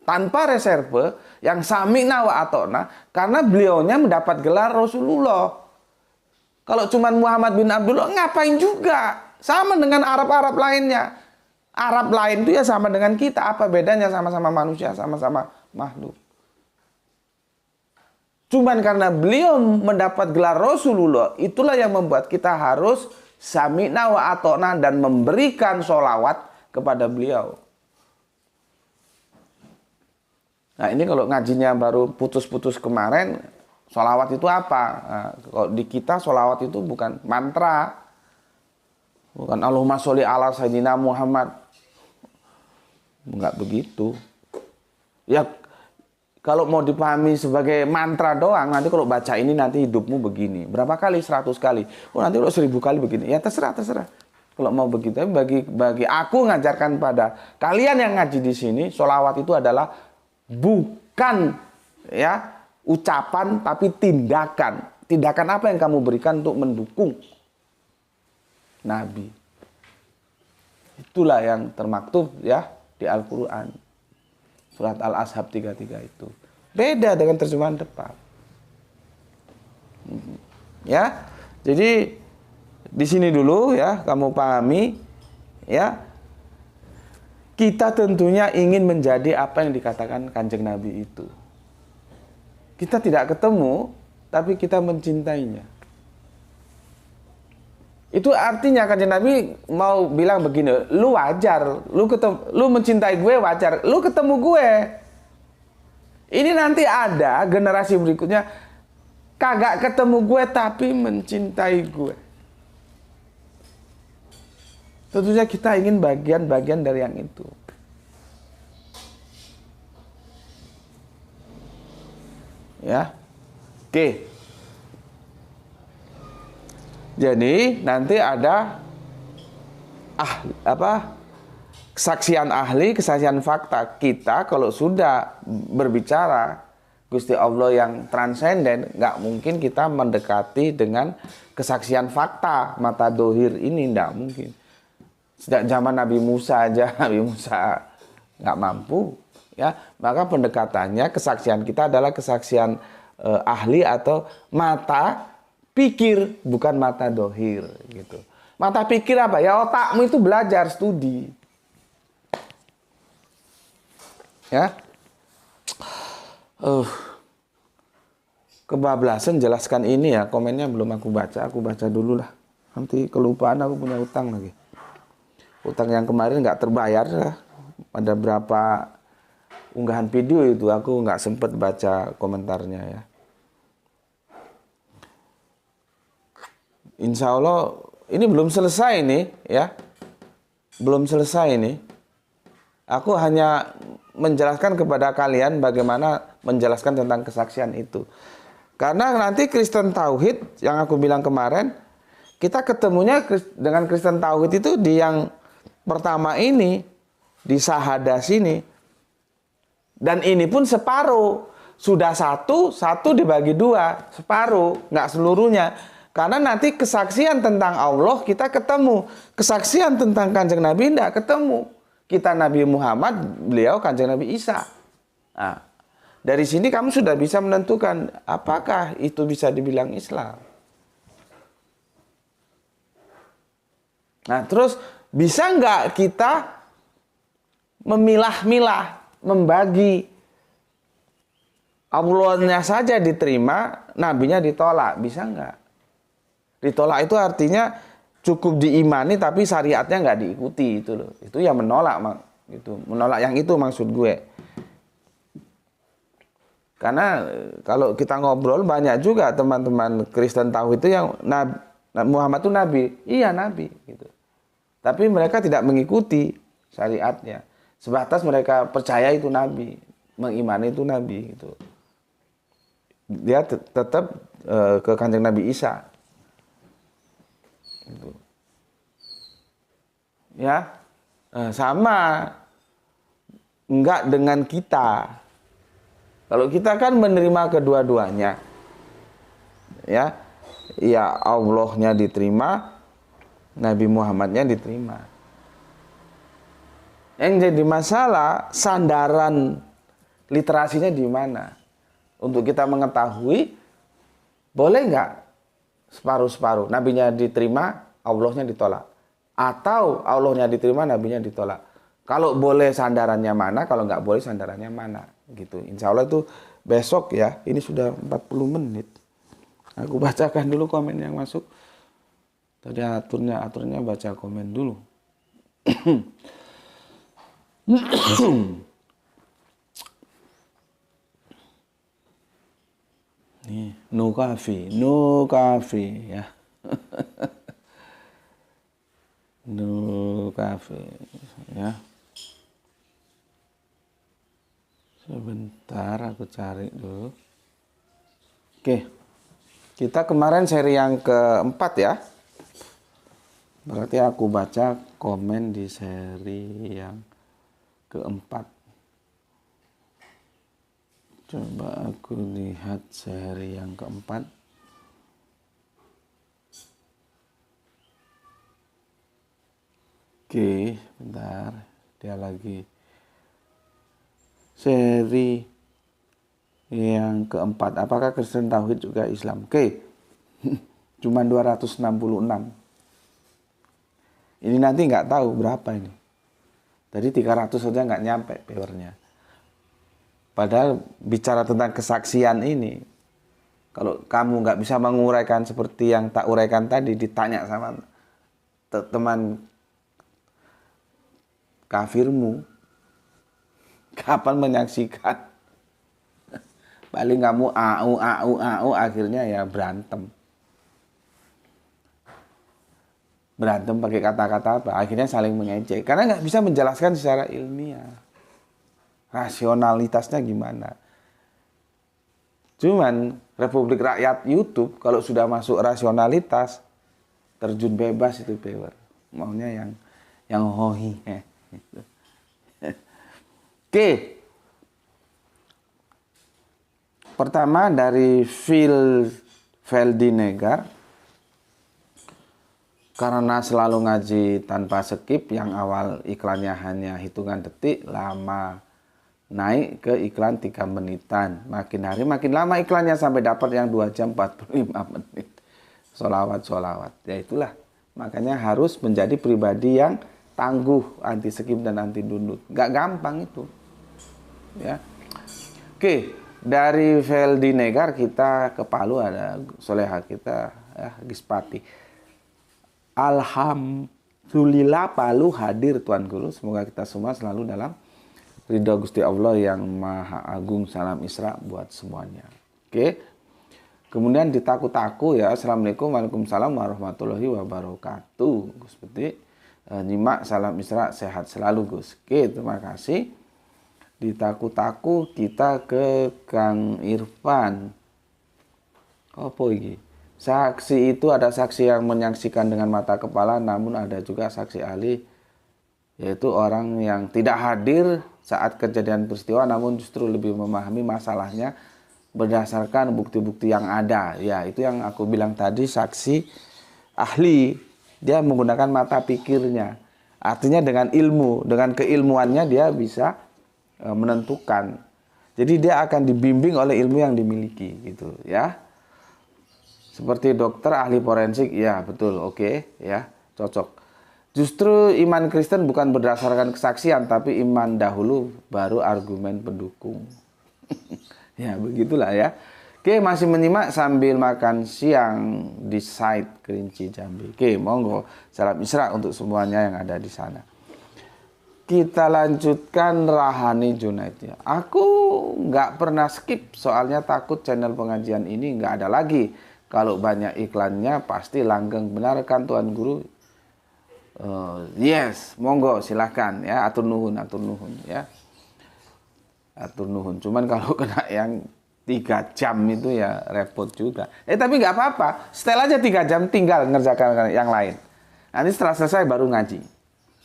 tanpa reserve, yang sami'na wa ata'na, karena beliaunya mendapat gelar Rasulullah. Kalau cuma Muhammad bin Abdullah, ngapain juga? Sama dengan Arab-Arab lainnya. Arab lain itu ya sama dengan kita. Apa bedanya? Sama-sama manusia, sama-sama makhluk. Cuman karena beliau mendapat gelar Rasulullah, itulah yang membuat kita harus sami'na wa ata'na dan memberikan sholawat kepada beliau. Nah ini kalau ngajinya baru putus-putus kemarin, sholawat itu apa? Nah, kalau di kita sholawat itu bukan mantra. Bukan Allahumma sholli ala sayyidina Muhammad. Enggak begitu. Ya kalau mau dipahami sebagai mantra doang, nanti kalau baca ini nanti hidupmu begini. Berapa kali? 100 kali. Oh nanti kalau 1000 kali begini. Ya terserah. Kalau mau begitu, bagi aku ngajarkan pada kalian yang ngaji di sini, sholawat itu adalah bukan ya ucapan tapi tindakan. Tindakan apa yang kamu berikan untuk mendukung Nabi? Itulah yang termaktub ya di Al-Quran. Surat Al-Ashab 33 itu. Beda dengan terjemahan depan. Ya. Jadi di sini dulu ya kamu pahami ya. Kita tentunya ingin menjadi apa yang dikatakan Kanjeng Nabi itu. Kita tidak ketemu tapi kita mencintainya. Itu artinya Kanjeng Nabi mau bilang begini, lu wajar, lu mencintai gue wajar, lu ketemu gue. Ini nanti ada generasi berikutnya kagak ketemu gue tapi mencintai gue. Tentunya kita ingin bagian-bagian dari yang itu. Ya. Oke. Jadi nanti ada kesaksian ahli, kesaksian fakta. Kita kalau sudah berbicara Gusti Allah yang transenden, nggak mungkin kita mendekati dengan kesaksian fakta mata dohir ini, nggak mungkin. Sejak zaman Nabi Musa aja, Nabi Musa nggak mampu, ya. Maka pendekatannya, kesaksian kita adalah kesaksian ahli atau mata pikir, bukan mata dohir gitu. Mata pikir apa? Ya otakmu itu belajar, studi. Ya. Kebablasan jelaskan ini ya, komennya belum aku baca dulu lah. Nanti kelupaan, aku punya utang lagi. Utang yang kemarin nggak terbayar ya. Ada berapa unggahan video itu aku nggak sempet baca komentarnya ya. Insya Allah ini belum selesai nih ya. Belum selesai nih. Aku hanya menjelaskan kepada kalian bagaimana menjelaskan tentang kesaksian itu. Karena nanti Kristen Tauhid yang aku bilang kemarin, kita ketemunya dengan Kristen Tauhid itu di yang pertama ini, di Sahadah sini. Dan ini pun separuh. Sudah satu dibagi dua. Separuh, nggak seluruhnya. Karena nanti kesaksian tentang Allah kita ketemu. Kesaksian tentang Kanjeng Nabi tidak ketemu. Kita Nabi Muhammad, beliau Kanjeng Nabi Isa. Nah, dari sini kamu sudah bisa menentukan apakah itu bisa dibilang Islam. Nah, terus bisa nggak kita memilah-milah, membagi Allahnya saja diterima, nabinya ditolak, bisa nggak? Ditolak itu artinya cukup diimani tapi syariatnya nggak diikuti, itu loh. Itu yang menolak, gitu. Menolak yang itu maksud gue. Karena kalau kita ngobrol banyak juga teman-teman Kristen tahu itu yang Muhammad itu nabi, iya nabi, gitu. Tapi mereka tidak mengikuti syariatnya. Sebatas mereka percaya itu nabi, mengimani itu nabi, gitu. Dia tetap ke Kanjeng Nabi Isa. Gitu. Ya. Sama enggak dengan kita. Kalau kita kan menerima kedua-duanya. Ya. Ya Allahnya diterima, Nabi Muhammadnya diterima. Yang jadi masalah sandaran literasinya di mana? Untuk kita mengetahui boleh nggak separuh-separuh, nabinya diterima, Allahnya ditolak. Atau Allahnya diterima, nabinya ditolak. Kalau boleh sandarannya mana, kalau nggak boleh sandarannya mana. Gitu. Insya Allah itu besok ya, ini sudah 40 menit. Aku bacakan dulu komen yang masuk. Tadi aturnya baca komen dulu. Nih, no coffee ya. No coffee ya. Sebentar aku cari dulu. Oke. Kita kemarin seri yang keempat ya. Berarti aku baca komen di seri yang keempat. Coba aku lihat seri yang keempat. Oke, bentar. Dia lagi. Seri yang keempat, apakah Kristen Tauhid juga Islam? Oke, cuma 266. Ini nanti nggak tahu berapa ini. Tadi 300 saja nggak nyampe viewernya. Padahal bicara tentang kesaksian ini, kalau kamu nggak bisa menguraikan seperti yang tak uraikan tadi, ditanya sama teman kafirmu, kapan menyaksikan? Paling kamu au akhirnya ya berantem pakai kata-kata apa, akhirnya saling mengejek karena nggak bisa menjelaskan secara ilmiah rasionalitasnya gimana. Cuman Republik Rakyat YouTube kalau sudah masuk rasionalitas terjun bebas itu viewer, maunya yang hohi. Oke. Pertama dari Phil Veldinegar, karena selalu ngaji tanpa skip, yang awal iklannya hanya hitungan detik, lama naik ke iklan 3 menitan. Makin hari makin lama iklannya sampai dapat yang 2 jam 45 menit. Sholawat. Ya itulah, makanya harus menjadi pribadi yang tangguh, anti skip dan anti dundut. Gak gampang itu. Ya. Oke. Dari Veldinegar kita ke Palu, ada soleha kita ya, Gispati. Alhamdulillah Palu hadir Tuan Guru. Semoga kita semua selalu dalam ridha Gusti Allah yang Maha Agung. Salam Isra buat semuanya. Oke. Kemudian di Taku-Taku ya. Assalamualaikum Waalaikumsalam warahmatullahi wabarakatuh. Gus Peti nyimak salam Isra, sehat selalu Gus. Oke, terima kasih. Di Taku-Taku kita ke Kang Irfan. Apa ini? Saksi itu ada saksi yang menyaksikan dengan mata kepala, namun ada juga saksi ahli, yaitu orang yang tidak hadir saat kejadian peristiwa, namun justru lebih memahami masalahnya berdasarkan bukti-bukti yang ada. Ya, itu yang aku bilang tadi, saksi ahli. Dia menggunakan mata pikirnya. Artinya dengan ilmu, dengan keilmuannya dia bisa menentukan. Jadi dia akan dibimbing oleh ilmu yang dimiliki gitu ya. Seperti dokter ahli forensik, ya betul, oke, ya cocok. Justru iman Kristen bukan berdasarkan kesaksian, tapi iman dahulu baru argumen pendukung. Ya begitulah ya. Oke, masih menyimak sambil makan siang di site Kerinci Jambi. Oke, monggo salam Isra untuk semuanya yang ada di sana. Kita lanjutkan Rahani Junaid ya. Aku nggak pernah skip, soalnya takut channel pengajian ini nggak ada lagi. Kalau banyak iklannya pasti langgeng. Benarkan Tuan Guru? Yes, monggo silahkan ya. Atur nuhun ya. Atur nuhun. Cuman kalau kena yang 3 jam itu ya repot juga. Tapi nggak apa-apa. Setel aja 3 jam, tinggal ngerjakan yang lain. Nanti setelah selesai baru ngaji.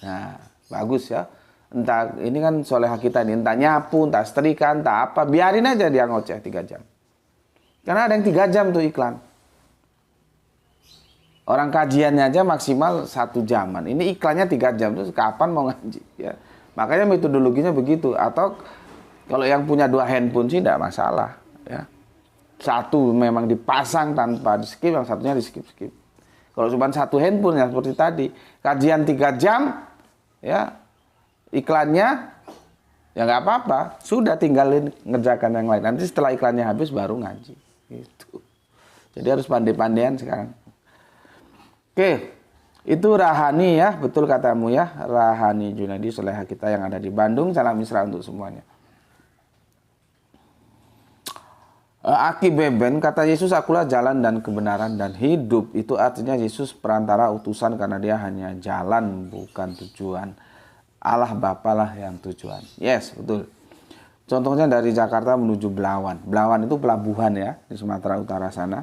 Nah. Bagus ya. Entah ini kan soleha kita ini, entah nyapu, entah setrika, entah apa, biarin aja dia ngoceh 3 jam. Karena ada yang 3 jam tuh iklan. Orang kajiannya aja maksimal 1 jaman. Ini iklannya 3 jam, terus kapan mau ngaji? Ya. Makanya metodologinya begitu. Atau kalau yang punya 2 handphone sih tidak masalah. Ya. Satu memang dipasang tanpa di skip, yang satunya di skip. Kalau cuma 1 handphone ya seperti tadi, kajian 3 jam, ya iklannya ya nggak apa-apa, sudah tinggalin ngerjakan yang lain. Nanti setelah iklannya habis baru ngaji. Gitu. Jadi harus pandai-pandaian sekarang. Oke, itu Rahani ya, betul katamu ya, Rahani Junadi soleha kita yang ada di Bandung. Salam mesra untuk semuanya. Aki Beben, kata Yesus, akulah jalan dan kebenaran dan hidup. Itu artinya Yesus perantara utusan karena dia hanya jalan bukan tujuan. Allah Bapa lah yang tujuan. Yes, betul. Contohnya dari Jakarta menuju Belawan. Belawan itu pelabuhan ya, di Sumatera Utara sana.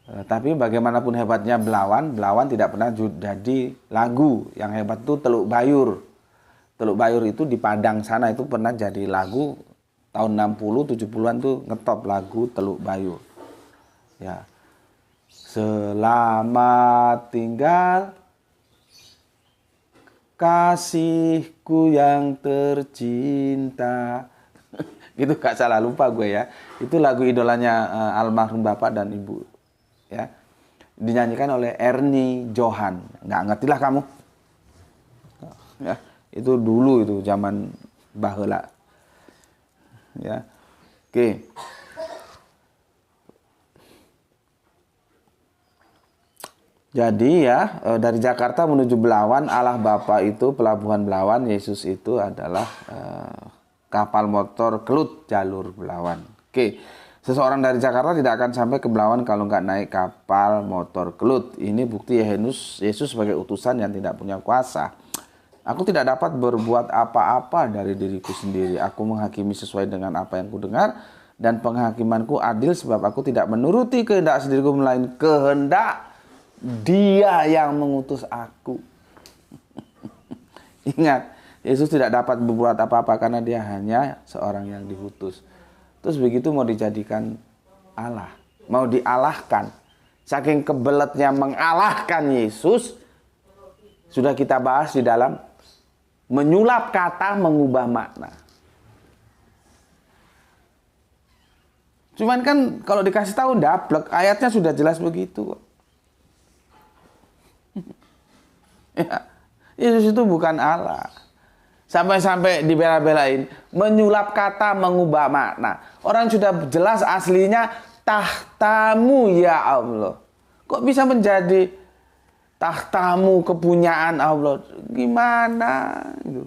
Tapi bagaimanapun hebatnya Belawan, Belawan tidak pernah jadi lagu. Yang hebat itu Teluk Bayur. Teluk Bayur itu di Padang sana itu pernah jadi lagu. Tahun 60, 70-an tuh ngetop lagu Teluk Bayur. Ya. Selamat tinggal kasihku yang tercinta. Gitu, gak salah, lupa gue ya. Itu lagu idolanya almarhum bapak dan ibu. Ya. Dinyanyikan oleh Ernie Johan. Nggak ngertilah kamu. Ya, itu dulu itu zaman baheula. Ya. Oke. Jadi ya, dari Jakarta menuju Belawan, Allah Bapa itu pelabuhan Belawan, Yesus itu adalah kapal motor kelut jalur Belawan. Oke. Seseorang dari Jakarta tidak akan sampai ke Belawan kalau nggak naik kapal motor kelut. Ini bukti Yesus sebagai utusan yang tidak punya kuasa. Aku tidak dapat berbuat apa-apa dari diriku sendiri. Aku menghakimi sesuai dengan apa yang kudengar. Dan penghakimanku adil sebab aku tidak menuruti kehendak sendiriku, melainkan kehendak Dia yang mengutus aku. Ingat, Yesus tidak dapat berbuat apa-apa karena dia hanya seorang yang diutus. Terus begitu mau dijadikan Allah. Mau dialahkan. Saking kebeletnya mengalahkan Yesus. Sudah kita bahas di dalam menyulap kata, mengubah makna. Cuman kan kalau dikasih tahu dablek, ayatnya sudah jelas begitu. Ya, Yesus itu bukan Allah. Sampai-sampai dibela-belain, menyulap kata, mengubah makna. Orang sudah jelas aslinya tahtamu ya Allah. Kok bisa menjadi tahtamu, kepunyaan Allah? Gimana gitu.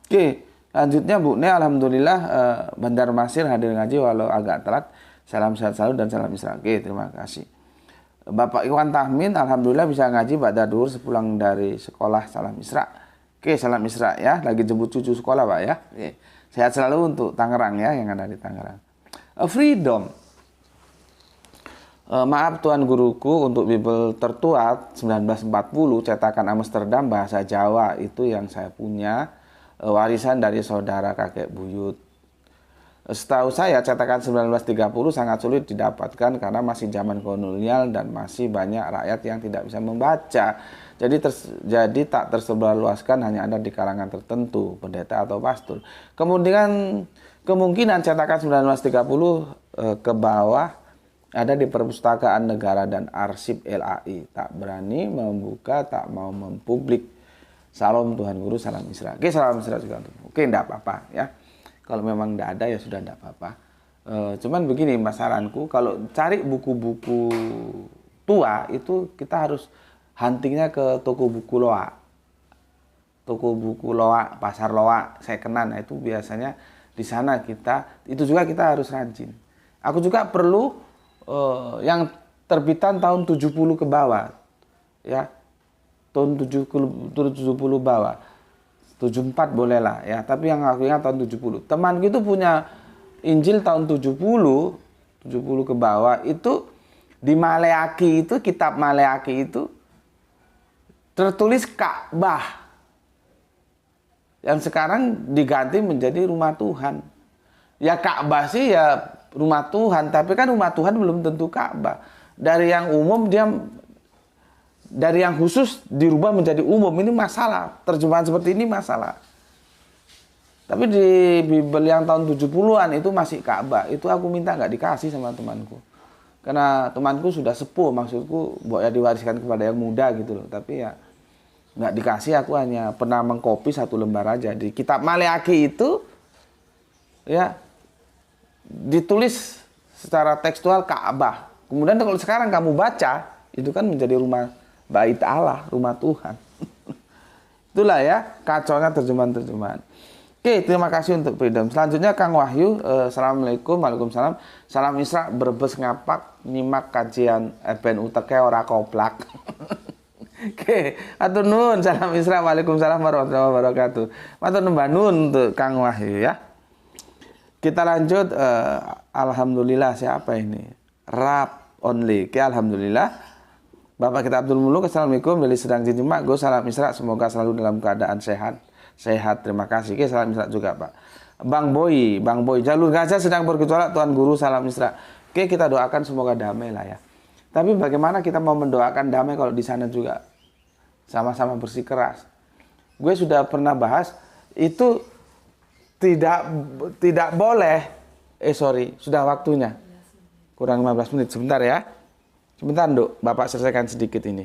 Oke, lanjutnya Bu Ne, alhamdulillah Bandar Masir hadir ngaji walau agak telat. Salam sehat selalu dan salam Isra. Oke, terima kasih. Bapak Iwan Tahmin, alhamdulillah bisa ngaji ba'da duhur sepulang dari sekolah. Salam Isra. Oke, salam Isra ya. Lagi jemput cucu sekolah Pak ya. Oke. Sehat selalu untuk Tangerang ya, yang ada di Tangerang. Freedom. Maaf Tuan Guruku, untuk Bible tertua 1940 cetakan Amsterdam bahasa Jawa itu yang saya punya, warisan dari saudara kakek buyut. Setahu saya cetakan 1930 sangat sulit didapatkan karena masih zaman kolonial dan masih banyak rakyat yang tidak bisa membaca. Jadi tak tersebarluaskan, hanya ada di kalangan tertentu, pendeta atau pastor. Kemungkinan cetakan 1930 ke bawah ada di Perpustakaan Negara dan Arsip LAI. Tak berani membuka, tak mau mempublik. Salam Tuhan Guru, salam Isra. Oke, salam Isra juga untuk. Oke, enggak apa-apa ya. Kalau memang tidak ada ya sudah tidak apa-apa. Cuman begini mas saranku, kalau cari buku-buku tua itu kita harus huntingnya ke toko buku loak. Toko buku loak, pasar loak, sekenan. Nah, itu biasanya di sana itu juga kita harus rajin. Aku juga perlu yang terbitan tahun 70 ke bawah. Ya. Tahun 70 bawah. 74 boleh lah ya, tapi yang aku ingat tahun 70. Temanku itu punya Injil tahun 70 ke bawah, itu Di Maleaki itu, kitab Maleaki itu tertulis Ka'bah. Yang sekarang diganti menjadi rumah Tuhan. Ya Ka'bah sih ya rumah Tuhan, tapi kan rumah Tuhan belum tentu Ka'bah. Dari yang umum dari yang khusus dirubah menjadi umum, ini masalah. Terjemahan seperti ini masalah. Tapi di Bible yang tahun 70-an itu masih Ka'bah. Itu aku minta nggak dikasih sama temanku. Karena temanku sudah sepuh, maksudku ya diwariskan kepada yang muda gitu loh. Tapi ya nggak dikasih, aku hanya pernah mengcopy 1 lembar aja. Di kitab Maleaki itu ya ditulis secara tekstual Ka'bah. Kemudian kalau sekarang kamu baca, itu kan menjadi rumah Bait Allah, rumah Tuhan. Itulah ya kacaunya terjemahan-terjemahan. Oke, terima kasih untuk Freedom. Selanjutnya Kang Wahyu, Assalamualaikum, Waalaikumsalam. Salam Isra, Brebes ngapak, nyimak kajian ben uteke ora koplak. Oke, atur nun, salam Isra, Waalaikumsalam warahmatullahi wabarakatuh. Matur nembah nun untuk Kang Wahyu ya. Kita lanjut, alhamdulillah siapa ini? Rap only. Oke, alhamdulillah. Bapak kita Abdul Muluk, Assalamualaikum, dari sedang jejmak, go salam Isra, semoga selalu dalam keadaan sehat. Sehat, terima kasih. Oke, salam Isra juga Pak. Bang Boy, jalur Gaza sedang bergejolak, Tuan Guru, salam Isra. Oke, kita doakan semoga damai lah ya. Tapi bagaimana kita mau mendoakan damai kalau di sana juga sama-sama bersikeras? Gue sudah pernah bahas, itu tidak boleh, sudah waktunya. Kurang 15 menit, sebentar ya. Sebentar, Dok, Bapak selesaikan sedikit ini.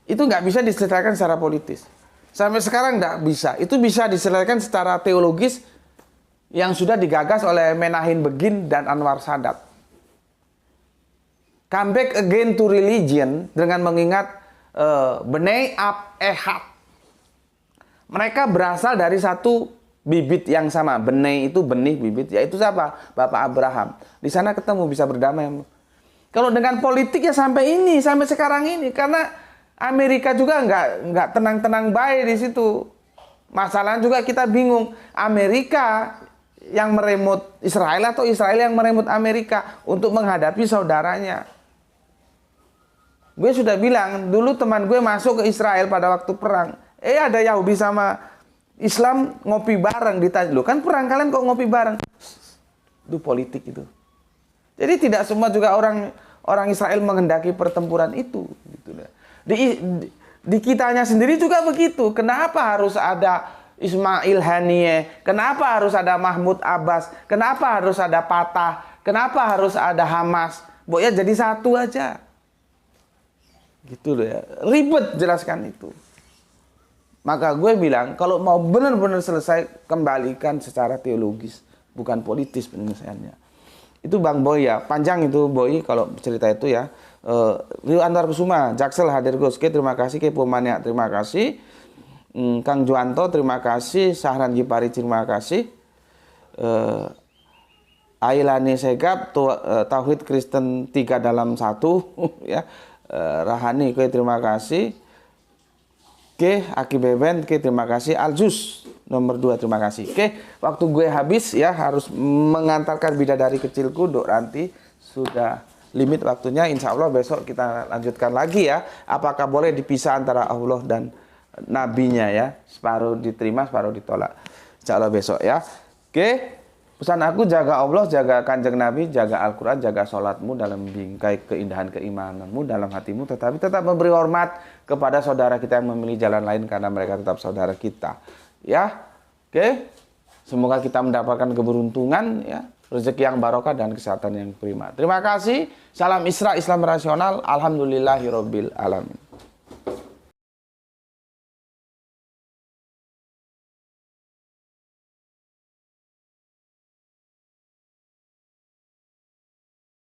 Itu nggak bisa diselesaikan secara politis. Sampai sekarang nggak bisa. Itu bisa diselesaikan secara teologis yang sudah digagas oleh Menahem Begin dan Anwar Sadat. Come back again to religion dengan mengingat Bnei Ab Ehad. Mereka berasal dari satu bibit yang sama. Bnei itu benih, bibit. Yaitu siapa? Bapak Abraham. Di sana ketemu bisa berdamai. Kalau dengan politik ya sampai sekarang ini. Karena Amerika juga nggak tenang-tenang baik di situ. Masalahnya juga kita bingung. Amerika yang meremut Israel atau Israel yang meremut Amerika untuk menghadapi saudaranya. Gue sudah bilang, dulu teman gue masuk ke Israel pada waktu perang. Ada Yahudi sama Islam ngopi bareng. Ditanya, loh kan perang kalian kok ngopi bareng? Itu politik itu. Jadi tidak semua juga orang Israel menghendaki pertempuran itu. Gitu. Di kitanya sendiri juga begitu. Kenapa harus ada Ismail Haniyeh? Kenapa harus ada Mahmud Abbas? Kenapa harus ada Fatah? Kenapa harus ada Hamas? Pokoknya jadi satu aja. Gitu loh ya. Ribet jelaskan itu. Maka gue bilang, kalau mau benar-benar selesai, kembalikan secara teologis, bukan politis penyelesaiannya. Itu Bang Boy ya. Panjang itu Boy kalau cerita itu ya. Rio Antar Kusuma, Jaksel hadir Gus. Terima kasih Kepo Mania, terima kasih. Kang Juanto, terima kasih. Sahran Jipari, terima kasih. Ailani Segap, Tauhid Kristen 3 dalam 1 ya. Rahani, terima kasih. Aki Beben, terima kasih. Aljus nomor 2, terima kasih. Waktu gue habis ya, harus mengantarkan bidadari kecilku, Dok Ranti. Sudah limit waktunya, insya Allah besok kita lanjutkan lagi ya. Apakah boleh dipisah antara Allah dan nabinya ya? Separuh diterima, separuh ditolak. Insya Allah besok ya. Pesan aku, jaga Allah, jaga kanjeng Nabi, jaga Al-Quran, jaga sholatmu dalam bingkai keindahan keimananmu dalam hatimu. Tetapi tetap memberi hormat kepada saudara kita yang memilih jalan lain karena mereka tetap saudara kita. Ya, semoga kita mendapatkan keberuntungan ya. Rezeki yang barokah dan kesehatan yang prima. Terima kasih. Salam Isra, Islam rasional. Alhamdulillahirabbil alamin.